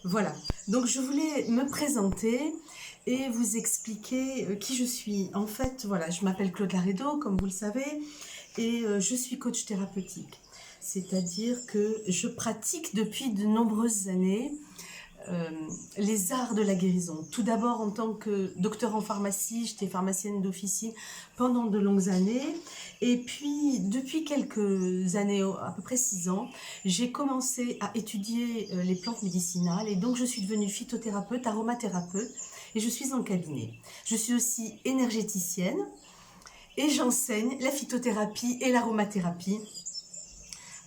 Voilà, donc je voulais me présenter et vous expliquer qui je suis. En fait, voilà, je m'appelle Claude Laredo, comme vous le savez, et je suis coach thérapeutique. C'est-à-dire que je pratique depuis de nombreuses années euh, les arts de la guérison. Tout d'abord en tant que docteur en pharmacie, j'étais pharmacienne d'officine pendant de longues années. Et puis, depuis quelques années, à peu près 6 ans, j'ai commencé à étudier les plantes médicinales. Et donc, je suis devenue phytothérapeute, aromathérapeute. Et je suis en cabinet. Je suis aussi énergéticienne. Et j'enseigne la phytothérapie et l'aromathérapie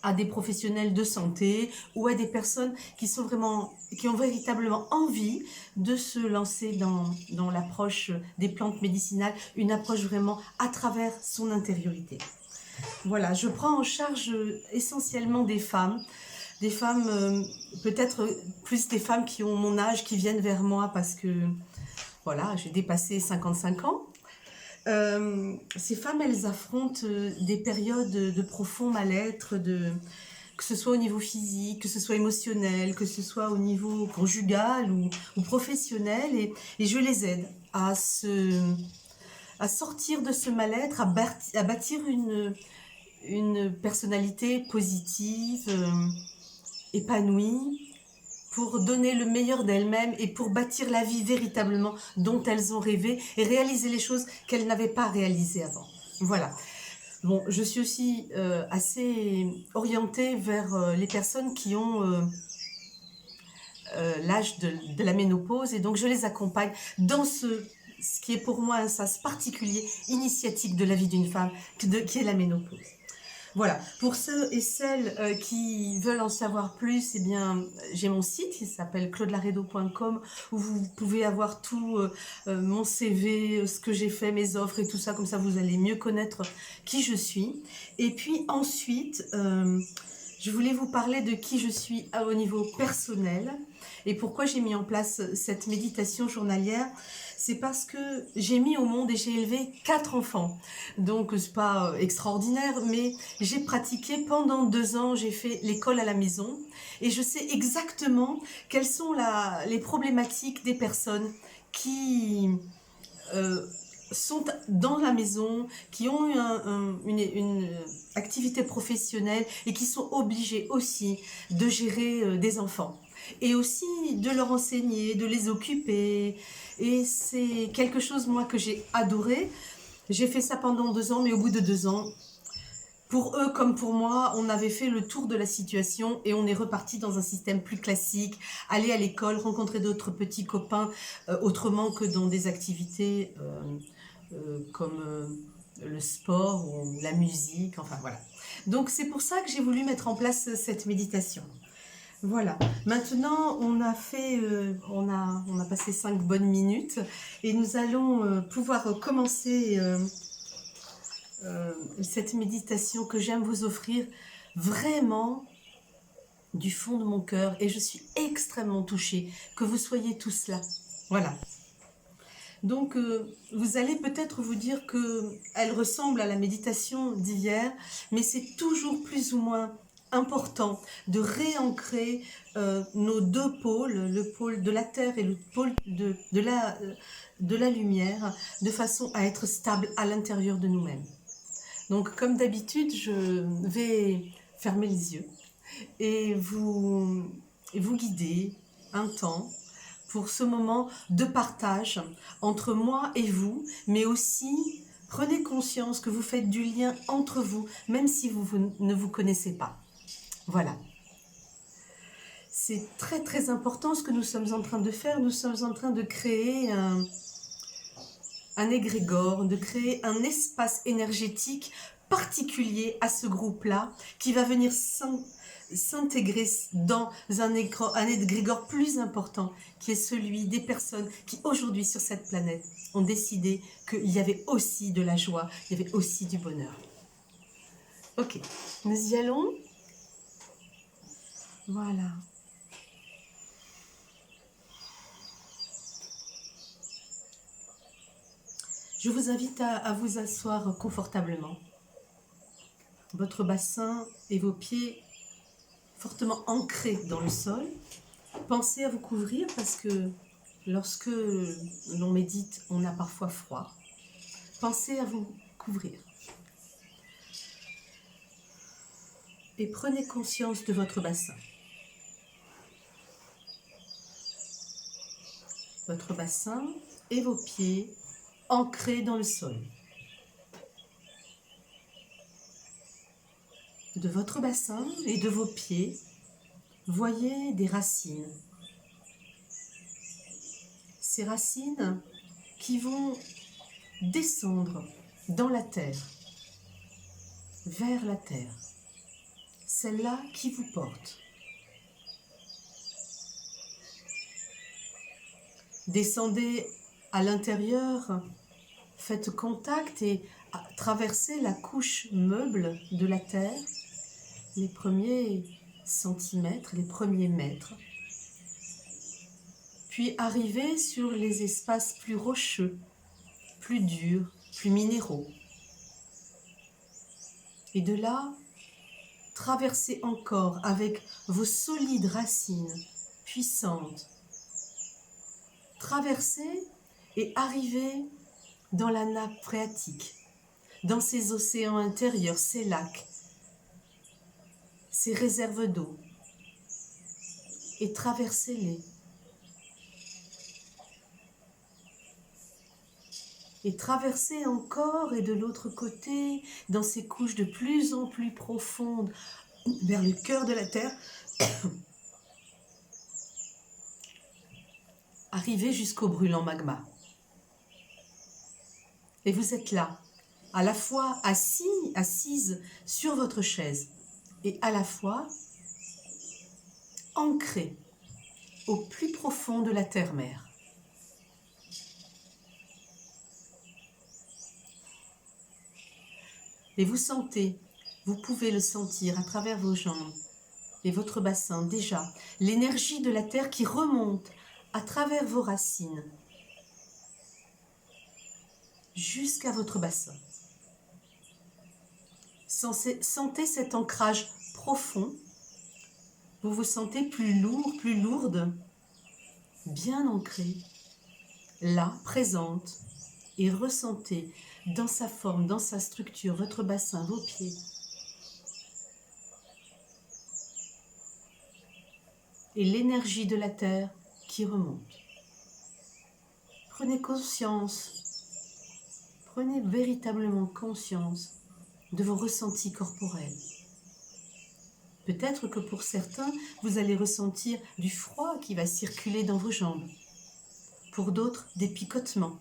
à des professionnels de santé ou à des personnes qui ont véritablement envie de se lancer dans l'approche des plantes médicinales, une approche vraiment à travers son intériorité. Voilà, je prends en charge essentiellement des femmes peut-être plus des femmes qui ont mon âge, qui viennent vers moi parce que voilà, j'ai dépassé 55 ans. Ces femmes, elles affrontent des périodes de profond mal-être, que ce soit au niveau physique, que ce soit émotionnel, que ce soit au niveau conjugal ou professionnel, et je les aide à sortir de ce mal-être, à bâtir une personnalité positive, épanouie, pour donner le meilleur d'elles-mêmes et pour bâtir la vie véritablement dont elles ont rêvé et réaliser les choses qu'elles n'avaient pas réalisées avant. Voilà. Bon, je suis aussi assez orientée vers les personnes qui ont l'âge de la ménopause, et donc je les accompagne dans ce qui est pour moi un sas particulier, initiatique de la vie d'une femme, qui est la ménopause. Voilà, pour ceux et celles qui veulent en savoir plus, eh bien, j'ai mon site qui s'appelle claudelaredo.com, où vous pouvez avoir tout mon CV, ce que j'ai fait, mes offres et tout ça, comme ça vous allez mieux connaître qui je suis. Et puis ensuite, je voulais vous parler de qui je suis au niveau personnel et pourquoi j'ai mis en place cette méditation journalière. C'est parce que j'ai mis au monde et j'ai élevé 4 enfants. Donc c'est pas extraordinaire, mais j'ai pratiqué pendant 2 ans, j'ai fait l'école à la maison et je sais exactement quelles sont les problématiques des personnes qui sont dans la maison, qui ont une activité professionnelle et qui sont obligés aussi de gérer des enfants. Et aussi de leur enseigner, de les occuper. Et c'est quelque chose, moi, que j'ai adoré. J'ai fait ça pendant 2 ans, mais au bout de 2 ans, pour eux comme pour moi, on avait fait le tour de la situation et on est reparti dans un système plus classique, aller à l'école, rencontrer d'autres petits copains, autrement que dans des activités comme le sport ou la musique, enfin voilà. Donc c'est pour ça que j'ai voulu mettre en place cette méditation. Voilà. Maintenant, on a passé 5 bonnes minutes et nous allons pouvoir commencer cette méditation que j'aime vous offrir vraiment du fond de mon cœur, et je suis extrêmement touchée que vous soyez tous là. Voilà. Donc, vous allez peut-être vous dire qu'elle ressemble à la méditation d'hier, mais c'est toujours plus ou moins important de réancrer nos 2 pôles, le pôle de la terre et le pôle de la lumière, de façon à être stable à l'intérieur de nous-mêmes. Donc, comme d'habitude, je vais fermer les yeux et vous guider un temps pour ce moment de partage entre moi et vous, mais aussi prenez conscience que vous faites du lien entre vous, même si vous ne vous connaissez pas. Voilà. C'est très très important ce que nous sommes en train de faire. Nous sommes en train de créer un égrégore, de créer un espace énergétique particulier à ce groupe-là, qui va venir s'intégrer dans un égrégore plus important, qui est celui des personnes qui aujourd'hui sur cette planète ont décidé qu'il y avait aussi de la joie, il y avait aussi du bonheur. Ok, nous y allons. Voilà. Je vous invite à vous asseoir confortablement. Votre bassin et vos pieds fortement ancrés dans le sol. Pensez à vous couvrir parce que lorsque l'on médite, on a parfois froid. Pensez à vous couvrir. Et prenez conscience de votre bassin. Votre bassin et vos pieds ancrés dans le sol. De votre bassin et de vos pieds, voyez des racines. Ces racines qui vont descendre dans la terre, vers la terre. Celle-là qui vous porte. Descendez à l'intérieur, faites contact et traversez la couche meuble de la terre, les premiers centimètres, les premiers mètres, puis arrivez sur les espaces plus rocheux, plus durs, plus minéraux. Et de là, traversez encore avec vos solides racines puissantes. Traversez et arrivez dans la nappe phréatique, dans ces océans intérieurs, ces lacs, ces réserves d'eau, et traversez-les. Et traversez encore et de l'autre côté, dans ces couches de plus en plus profondes, vers le cœur de la terre, arrivez jusqu'au brûlant magma. Et vous êtes là, à la fois assise sur votre chaise, et à la fois ancrée au plus profond de la terre-mère. Et vous sentez, vous pouvez le sentir à travers vos jambes et votre bassin déjà, l'énergie de la terre qui remonte à travers vos racines jusqu'à votre bassin. Sentez cet ancrage profond. Vous vous sentez plus lourd, plus lourde, bien ancrée, là, présente, et ressentez dans sa forme, dans sa structure, votre bassin, vos pieds. Et l'énergie de la terre qui remonte. Prenez conscience, prenez véritablement conscience de vos ressentis corporels. Peut-être que pour certains, vous allez ressentir du froid qui va circuler dans vos jambes. Pour d'autres, des picotements.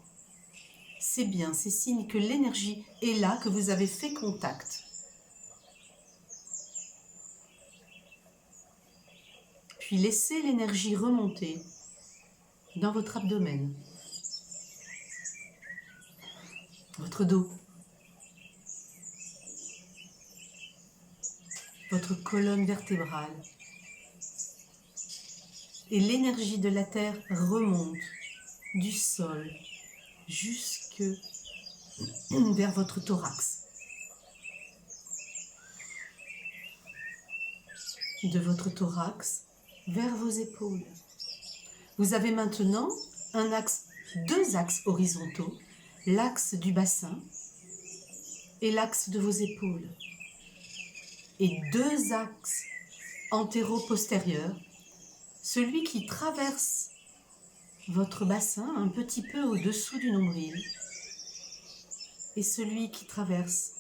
C'est bien, c'est signe que l'énergie est là, que vous avez fait contact. Puis laissez l'énergie remonter dans votre abdomen, votre dos, votre colonne vertébrale. Et l'énergie de la terre remonte du sol jusque vers votre thorax. De votre thorax vers vos épaules. Vous avez maintenant deux axes horizontaux, l'axe du bassin et l'axe de vos épaules. Et deux axes antéro-postérieurs, celui qui traverse votre bassin un petit peu au-dessous du nombril et celui qui traverse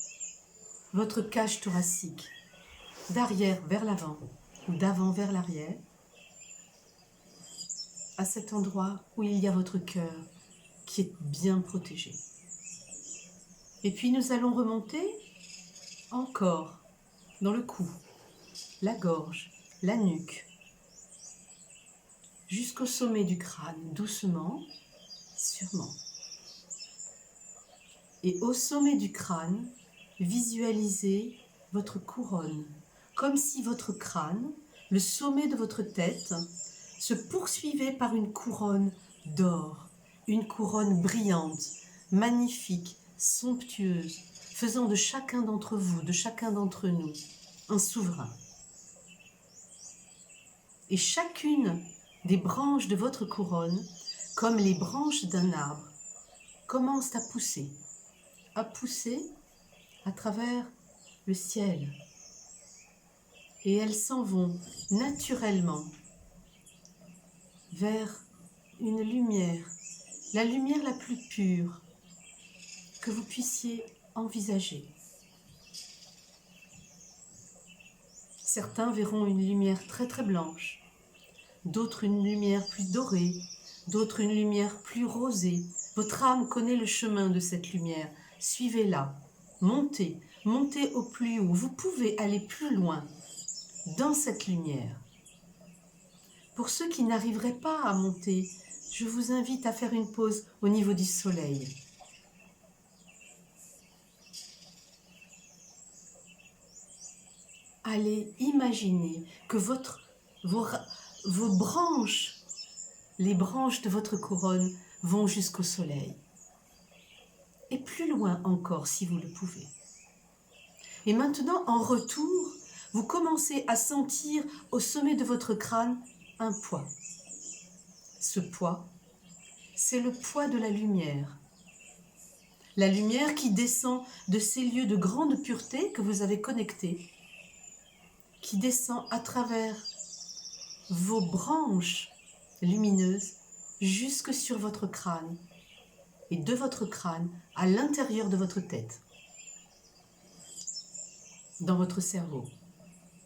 votre cage thoracique, d'arrière vers l'avant ou d'avant vers l'arrière, à cet endroit où il y a votre cœur qui est bien protégé. Et puis nous allons remonter encore dans le cou, la gorge, la nuque, jusqu'au sommet du crâne, doucement, sûrement. Et au sommet du crâne, visualisez votre couronne, comme si votre crâne, le sommet de votre tête, se poursuivait par une couronne d'or, une couronne brillante, magnifique, somptueuse, faisant de chacun d'entre vous, de chacun d'entre nous, un souverain. Et chacune des branches de votre couronne, comme les branches d'un arbre, commencent à pousser à travers le ciel. Et elles s'en vont naturellement vers une lumière, la lumière la plus pure que vous puissiez envisager. Certains verront une lumière très très blanche, d'autres une lumière plus dorée, d'autres une lumière plus rosée. Votre âme connaît le chemin de cette lumière. Suivez-la, montez, montez au plus haut. Vous pouvez aller plus loin dans cette lumière. Pour ceux qui n'arriveraient pas à monter, je vous invite à faire une pause au niveau du soleil. Allez imaginer que vos branches, les branches de votre couronne, vont jusqu'au soleil. Et plus loin encore si vous le pouvez. Et maintenant, en retour, vous commencez à sentir au sommet de votre crâne un poids. Ce poids, c'est le poids de la lumière. La lumière qui descend de ces lieux de grande pureté que vous avez connectés, qui descend à travers vos branches lumineuses jusque sur votre crâne et de votre crâne à l'intérieur de votre tête, dans votre cerveau,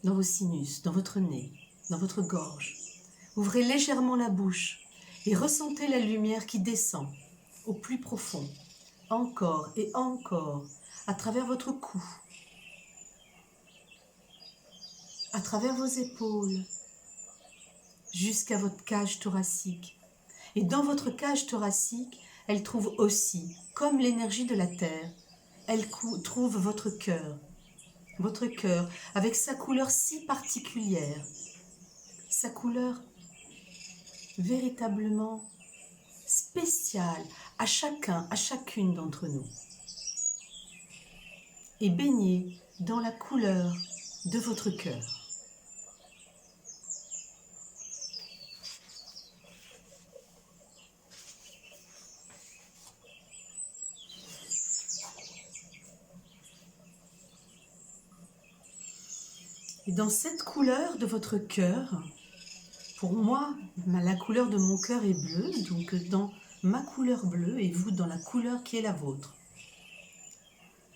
dans vos sinus, dans votre nez, dans votre gorge. Ouvrez légèrement la bouche et ressentez la lumière qui descend au plus profond, encore et encore, à travers votre cou, à travers vos épaules, jusqu'à votre cage thoracique. Et dans votre cage thoracique, elle trouve aussi, comme l'énergie de la terre, elle trouve votre cœur avec sa couleur si particulière, sa couleur véritablement spéciale à chacun, à chacune d'entre nous. Et baignez dans la couleur de votre cœur. Et dans cette couleur de votre cœur, pour moi, la couleur de mon cœur est bleue, donc dans ma couleur bleue et vous dans la couleur qui est la vôtre.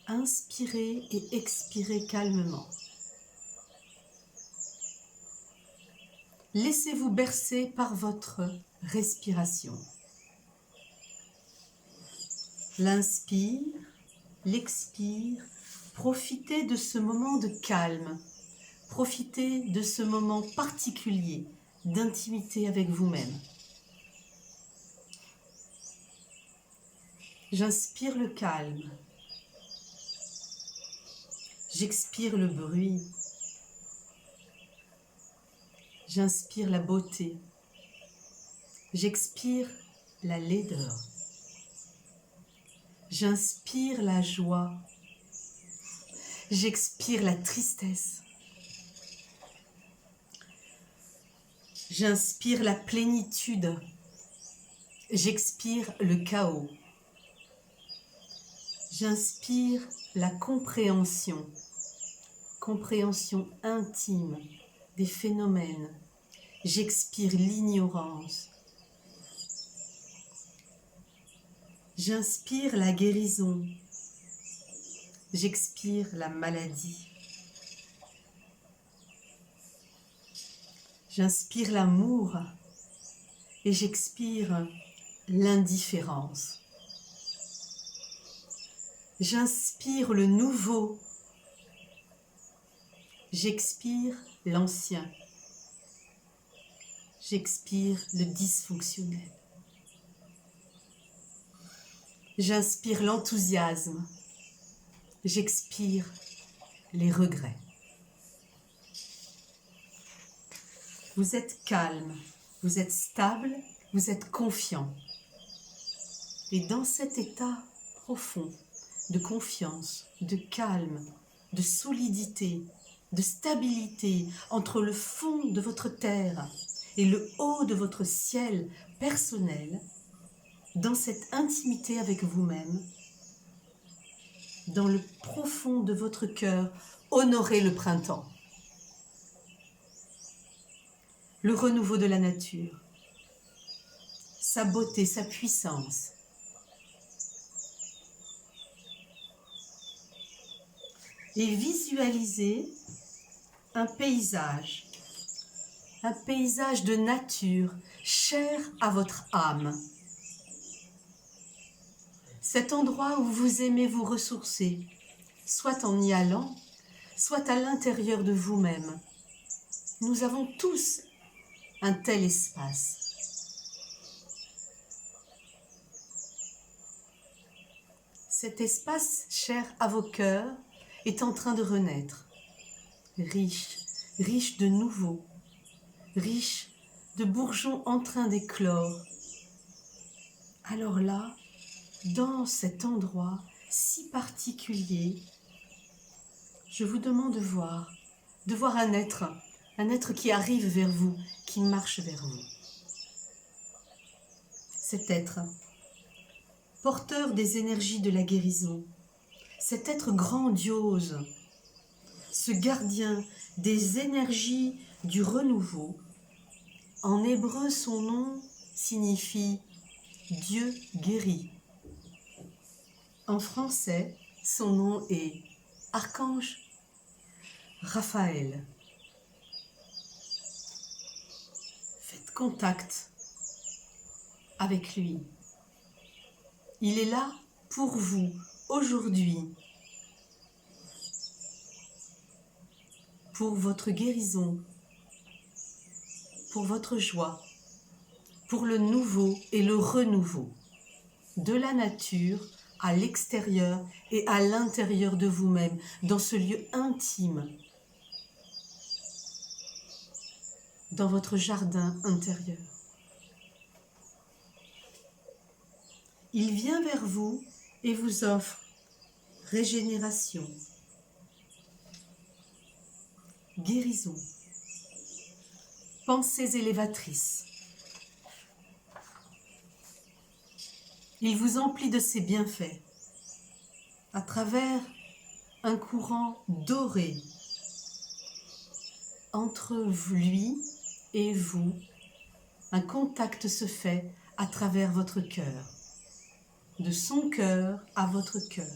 Inspirez et expirez calmement. Laissez-vous bercer par votre respiration. L'inspire, l'expire, profitez de ce moment de calme. Profitez de ce moment particulier d'intimité avec vous-même. J'inspire le calme. J'expire le bruit. J'inspire la beauté. J'expire la laideur. J'inspire la joie. J'expire la tristesse. J'inspire la plénitude. J'expire le chaos. J'inspire la compréhension, compréhension intime des phénomènes. J'expire l'ignorance. J'inspire la guérison. J'expire la maladie. J'inspire l'amour et j'expire l'indifférence. J'inspire le nouveau. J'expire l'ancien. J'expire le dysfonctionnel. J'inspire l'enthousiasme. J'expire les regrets. Vous êtes calme, vous êtes stable, vous êtes confiant. Et dans cet état profond de confiance, de calme, de solidité, de stabilité entre le fond de votre terre et le haut de votre ciel personnel, dans cette intimité avec vous-même, dans le profond de votre cœur, honorez le printemps, le renouveau de la nature, sa beauté, sa puissance. Et visualisez un paysage de nature cher à votre âme. Cet endroit où vous aimez vous ressourcer, soit en y allant, soit à l'intérieur de vous-même. Nous avons tous un tel espace. Cet espace cher à vos cœurs est en train de renaître, riche, riche de nouveau, riche de bourgeons en train d'éclore. Alors là, dans cet endroit si particulier, je vous demande de voir un être qui arrive vers vous, qui marche vers vous. Cet être, porteur des énergies de la guérison, cet être grandiose, ce gardien des énergies du renouveau. En hébreu, son nom signifie Dieu guérit. En français, son nom est Archange Raphaël. Faites contact avec lui. Il est là pour vous aujourd'hui, pour votre guérison, pour votre joie, pour le nouveau et le renouveau de la nature à l'extérieur et à l'intérieur de vous-même, dans ce lieu intime, dans votre jardin intérieur. Il vient vers vous et vous offre régénération, guérison, pensées élévatrices. Il vous emplit de ses bienfaits à travers un courant doré entre lui et vous. Un contact se fait à travers votre cœur, de son cœur à votre cœur.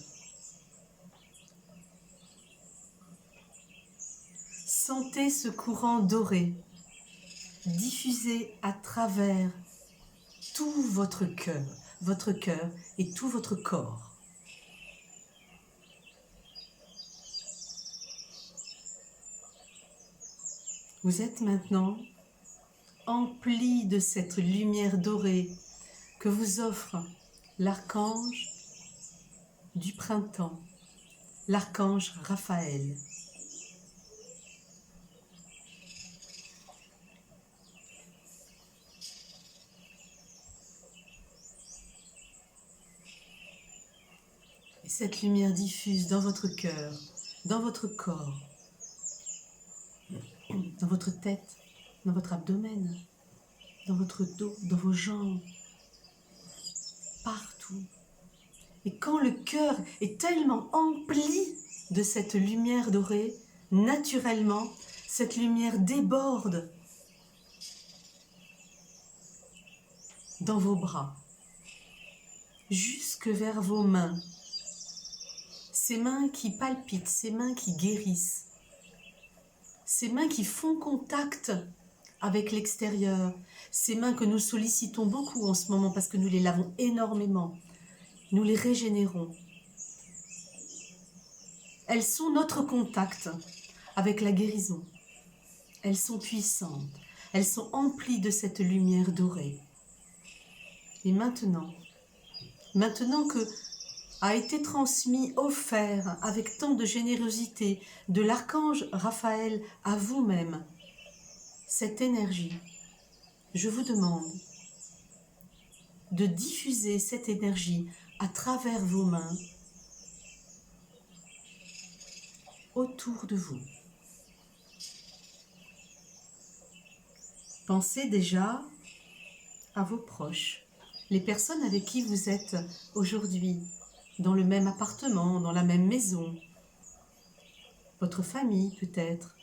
Sentez ce courant doré diffuser à travers tout votre cœur et tout votre corps. Vous êtes maintenant empli de cette lumière dorée que vous offre l'archange du printemps, l'archange Raphaël. Et cette lumière diffuse dans votre cœur, dans votre corps, dans votre tête, dans votre abdomen, dans votre dos, dans vos jambes, partout. Et quand le cœur est tellement empli de cette lumière dorée, naturellement, cette lumière déborde dans vos bras, jusque vers vos mains. Ces mains qui palpitent, ces mains qui guérissent, ces mains qui font contact avec l'extérieur, ces mains que nous sollicitons beaucoup en ce moment parce que nous les lavons énormément, nous les régénérons. Elles sont notre contact avec la guérison. Elles sont puissantes, elles sont emplies de cette lumière dorée. Et maintenant que a été transmis, offert avec tant de générosité de l'archange Raphaël à vous-même, cette énergie, je vous demande de diffuser cette énergie à travers vos mains, autour de vous. Pensez déjà à vos proches, les personnes avec qui vous êtes aujourd'hui, dans le même appartement, dans la même maison, votre famille peut-être,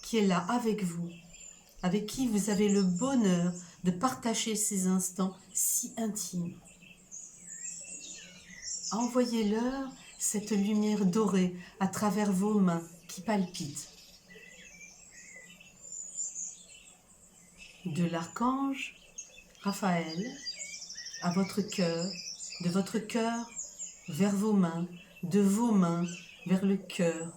qui est là avec vous, avec qui vous avez le bonheur de partager ces instants si intimes. Envoyez-leur cette lumière dorée à travers vos mains qui palpitent. De l'archange Raphaël à votre cœur, de votre cœur vers vos mains, de vos mains vers le cœur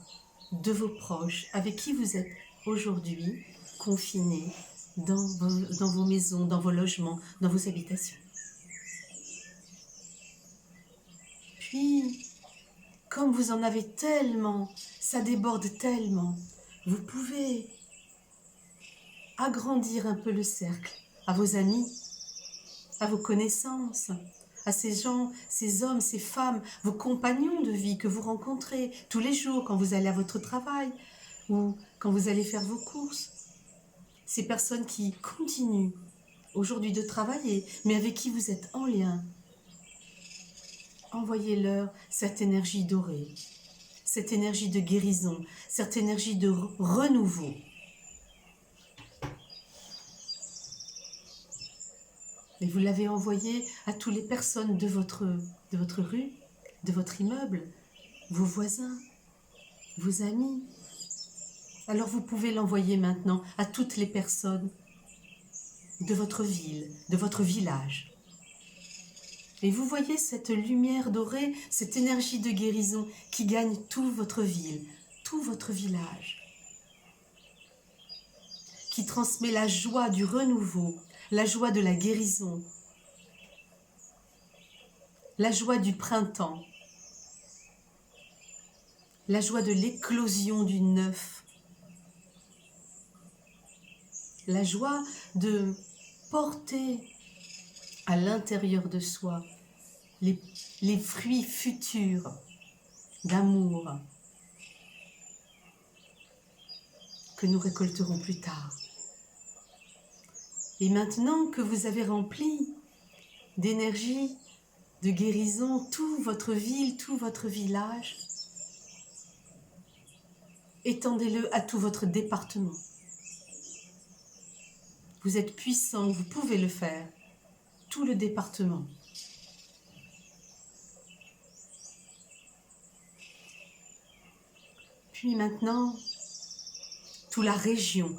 de vos proches avec qui vous êtes aujourd'hui confinés dans vos maisons, dans vos logements, dans vos habitations. Puis, comme vous en avez tellement, ça déborde tellement, vous pouvez agrandir un peu le cercle à vos amis, à vos connaissances, à ces gens, ces hommes, ces femmes, vos compagnons de vie que vous rencontrez tous les jours quand vous allez à votre travail ou quand vous allez faire vos courses. Ces personnes qui continuent aujourd'hui de travailler, mais avec qui vous êtes en lien. Envoyez-leur cette énergie dorée, cette énergie de guérison, cette énergie de renouveau. Et vous l'avez envoyé à toutes les personnes de votre rue, de votre immeuble, vos voisins, vos amis. Alors vous pouvez l'envoyer maintenant à toutes les personnes de votre ville, de votre village. Et vous voyez cette lumière dorée, cette énergie de guérison qui gagne toute votre ville, tout votre village, qui transmet la joie du renouveau, la joie de la guérison, la joie du printemps, la joie de l'éclosion du neuf, la joie de porter à l'intérieur de soi les fruits futurs d'amour que nous récolterons plus tard. Et maintenant que vous avez rempli d'énergie, de guérison, toute votre ville, tout votre village, étendez-le à tout votre département. Vous êtes puissant, vous pouvez le faire. Tout le département. Puis maintenant, toute la région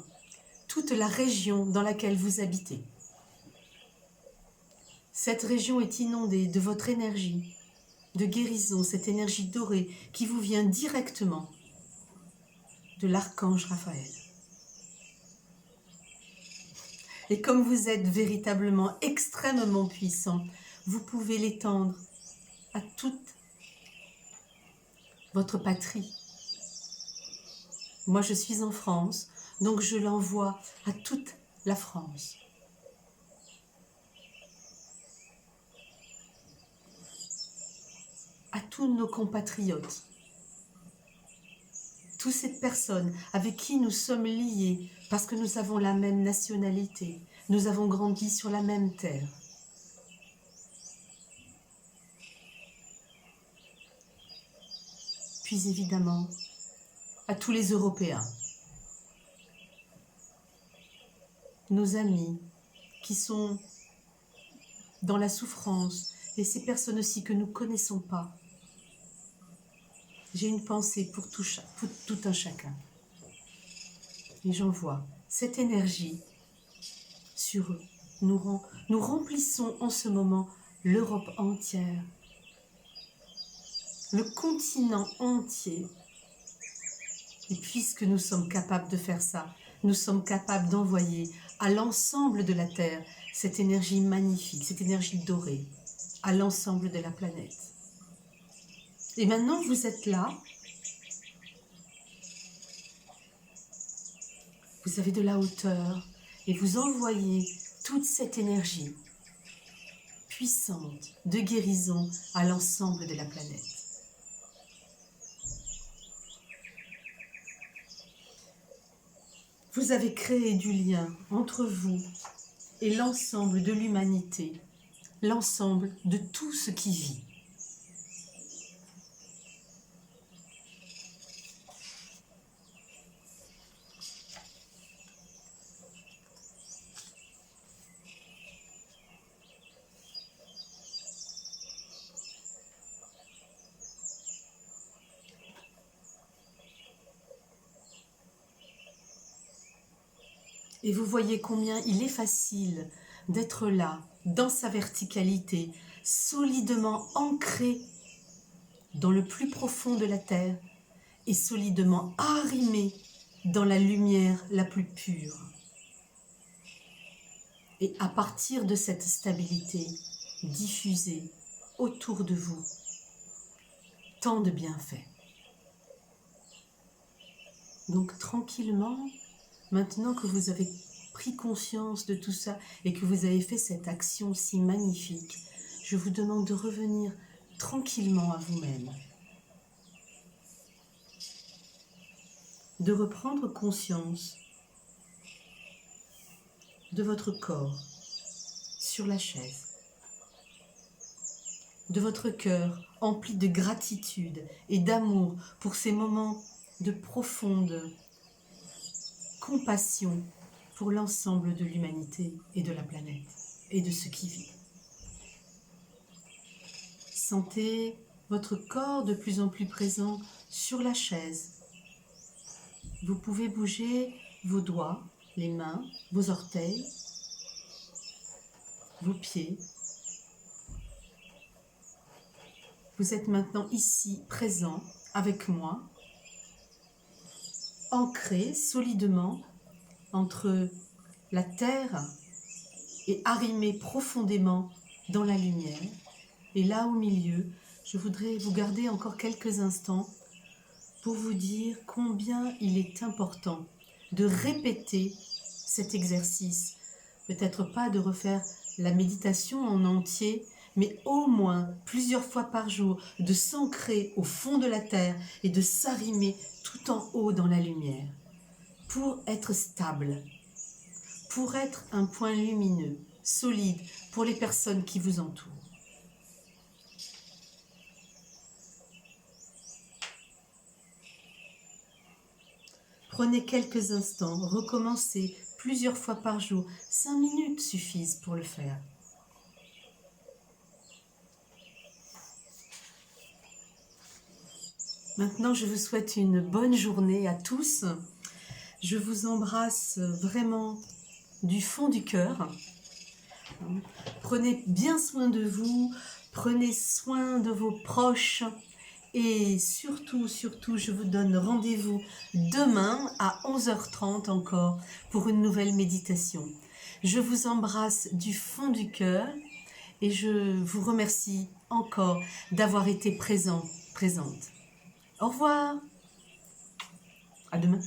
dans laquelle vous habitez. Cette région est inondée de votre énergie de guérison, cette énergie dorée qui vous vient directement de l'archange Raphaël. Et comme vous êtes véritablement extrêmement puissant, vous pouvez l'étendre à toute votre patrie. Moi, je suis en France, donc je l'envoie à toute la France. À tous nos compatriotes, toutes ces personnes avec qui nous sommes liés parce que nous avons la même nationalité, nous avons grandi sur la même terre. Puis évidemment, à tous les Européens, nos amis qui sont dans la souffrance et ces personnes aussi que nous ne connaissons pas. J'ai une pensée pour tout un chacun. Et j'envoie cette énergie sur eux. Nous remplissons en ce moment l'Europe entière, le continent entier. Et puisque nous sommes capables de faire ça, nous sommes capables d'envoyer à l'ensemble de la Terre cette énergie magnifique, cette énergie dorée, à l'ensemble de la planète. Et maintenant, vous êtes là. Vous avez de la hauteur et vous envoyez toute cette énergie puissante de guérison à l'ensemble de la planète. Vous avez créé du lien entre vous et l'ensemble de l'humanité, l'ensemble de tout ce qui vit. Et vous voyez combien il est facile d'être là, dans sa verticalité, solidement ancré dans le plus profond de la terre et solidement arrimé dans la lumière la plus pure. Et à partir de cette stabilité, diffusez autour de vous tant de bienfaits. Donc tranquillement, maintenant que vous avez pris conscience de tout ça et que vous avez fait cette action si magnifique, je vous demande de revenir tranquillement à vous-même. De reprendre conscience de votre corps sur la chaise, de votre cœur empli de gratitude et d'amour pour ces moments de profonde compassion pour l'ensemble de l'humanité et de la planète et de ce qui vit. Sentez votre corps de plus en plus présent sur la chaise. Vous pouvez bouger vos doigts, les mains, vos orteils, vos pieds. Vous êtes maintenant ici, présent, avec moi, ancré solidement entre la terre et arrimé profondément dans la lumière. Et là, au milieu, je voudrais vous garder encore quelques instants pour vous dire combien il est important de répéter cet exercice. Peut-être pas de refaire la méditation en entier, mais au moins plusieurs fois par jour, de s'ancrer au fond de la terre et de s'arrimer tout en haut dans la lumière, pour être stable, pour être un point lumineux, solide pour les personnes qui vous entourent. Prenez quelques instants, recommencez plusieurs fois par jour. 5 minutes suffisent pour le faire. Maintenant, je vous souhaite une bonne journée à tous. Je vous embrasse vraiment du fond du cœur. Prenez bien soin de vous, prenez soin de vos proches. Et surtout, je vous donne rendez-vous demain à 11h30 encore pour une nouvelle méditation. Je vous embrasse du fond du cœur et je vous remercie encore d'avoir été présente. Au revoir. À demain.